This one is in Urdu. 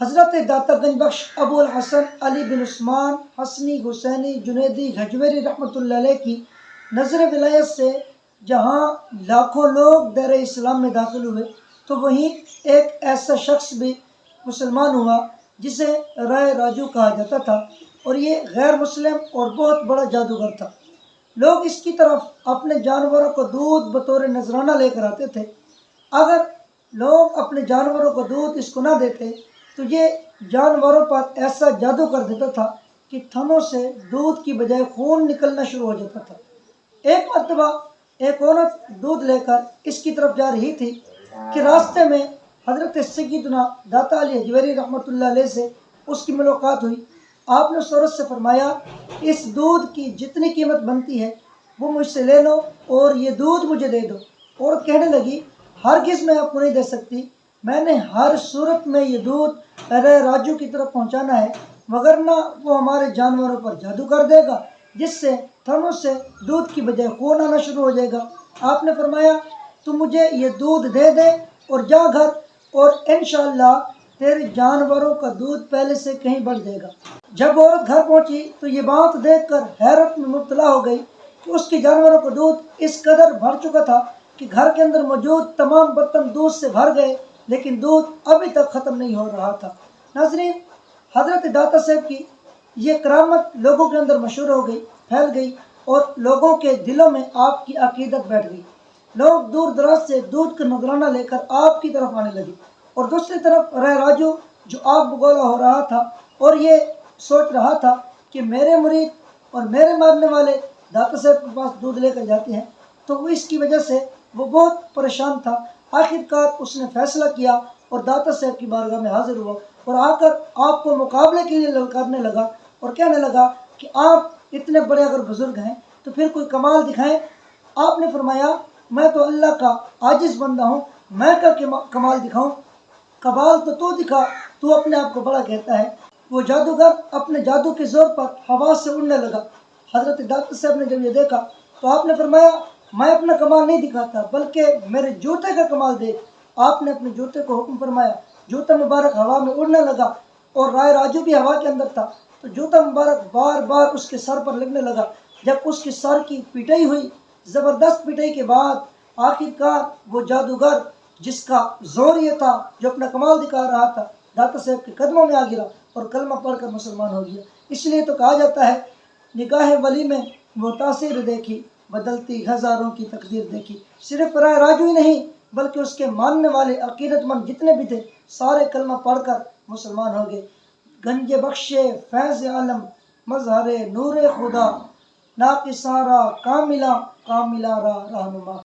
حضرت داتا گنج بخش ابو الحسن علی بن عثمان حسنی حسینی جنیدی گھجویری رحمۃ اللہ علیہ کی نظر ولایت سے جہاں لاکھوں لوگ دیر اسلام میں داخل ہوئے تو وہیں ایک ایسا شخص بھی مسلمان ہوا جسے رائے راجو کہا جاتا تھا، اور یہ غیر مسلم اور بہت بڑا جادوگر تھا۔ لوگ اس کی طرف اپنے جانوروں کو دودھ بطور نذرانہ لے کر آتے تھے۔ اگر لوگ اپنے جانوروں کو دودھ اس کو نہ دیتے تو یہ جانوروں پر ایسا جادو کر دیتا تھا کہ تھنوں سے دودھ کی بجائے خون نکلنا شروع ہو جاتا تھا۔ ایک مرتبہ ایک عورت دودھ لے کر اس کی طرف جا رہی تھی کہ راستے میں حضرت سیدنا داتا علی حجویری رحمۃ اللہ علیہ سے اس کی ملاقات ہوئی۔ آپ نے اس عورت سے فرمایا، اس دودھ کی جتنی قیمت بنتی ہے وہ مجھ سے لے لو اور یہ دودھ مجھے دے دو۔ عورت کہنے لگی، ہرگز میں آپ کو نہیں دے سکتی، میں نے ہر صورت میں یہ دودھ راجو کی طرف پہنچانا ہے، وگرنہ وہ ہمارے جانوروں پر جادو کر دے گا جس سے تھنوں سے دودھ کی بجائے خون آنا شروع ہو جائے گا۔ آپ نے فرمایا، تو مجھے یہ دودھ دے دے اور جا گھر، اور انشاءاللہ تیرے جانوروں کا دودھ پہلے سے کہیں بڑھ جائے گا۔ جب عورت گھر پہنچی تو یہ بات دیکھ کر حیرت میں مبتلا ہو گئی کہ اس کے جانوروں کو دودھ اس قدر بھر چکا تھا کہ گھر کے اندر موجود تمام برتن دودھ سے بھر گئے، لیکن دودھ ابھی تک ختم نہیں ہو رہا تھا۔ ناظرین، حضرت داتا صاحب کی یہ کرامت لوگوں کے اندر مشہور ہو گئی، پھیل گئی، اور لوگوں کے دلوں میں آپ کی عقیدت بیٹھ گئی۔ لوگ دور دراز سے دودھ کا نذرانہ لے کر آپ کی طرف آنے لگے، اور دوسری طرف رائے راجو جو آگ بگولا ہو رہا تھا اور یہ سوچ رہا تھا کہ میرے مرید اور میرے ماننے والے داتا صاحب کے پاس دودھ لے کر جاتے ہیں، تو وہ اس کی وجہ سے وہ بہت پریشان تھا۔ آخر کار اس نے فیصلہ کیا اور داتا صاحب کی بارگاہ میں حاضر ہوا اور آ کر آپ کو مقابلے کے لیے للکارنے لگا اور کہنے لگا کہ آپ اتنے بڑے اگر بزرگ ہیں تو پھر کوئی کمال دکھائیں۔ آپ نے فرمایا، میں تو اللہ کا عاجز بندہ ہوں، میں کا کمال دکھاؤں؟ کمال تو دکھا، تو اپنے آپ کو بڑا کہتا ہے۔ وہ جادوگر اپنے جادو کے زور پر ہوا سے اڑنے لگا۔ حضرت داتا صاحب نے جب یہ دیکھا تو آپ نے فرمایا، میں اپنا کمال نہیں دکھاتا بلکہ میرے جوتے کا کمال دیکھ۔ آپ نے اپنے جوتے کو حکم فرمایا، جوتا مبارک ہوا میں اڑنے لگا، اور رائے راجو بھی ہوا کے اندر تھا تو جوتا مبارک بار بار اس کے سر پر لگنے لگا۔ جب اس کے سر کی پٹائی ہوئی، زبردست پٹائی کے بعد آخر کار وہ جادوگر جس کا زور یہ تھا، جو اپنا کمال دکھا رہا تھا، داتا صاحب کے قدموں میں آ گرا اور کلمہ پڑھ کر مسلمان ہو گیا۔ اس لیے تو کہا جاتا ہے، نگاہ ولی میں وہ تاثیر دیکھی، بدلتی ہزاروں کی تقدیر دیکھی۔ صرف رائے راجو ہی نہیں بلکہ اس کے ماننے والے عقیدت مند جتنے بھی تھے، سارے کلمہ پڑھ کر مسلمان ہو گئے۔ گنج بخش فیض عالم مظہر نور خدا، ناقصارا کاملا کاملا را رہنما۔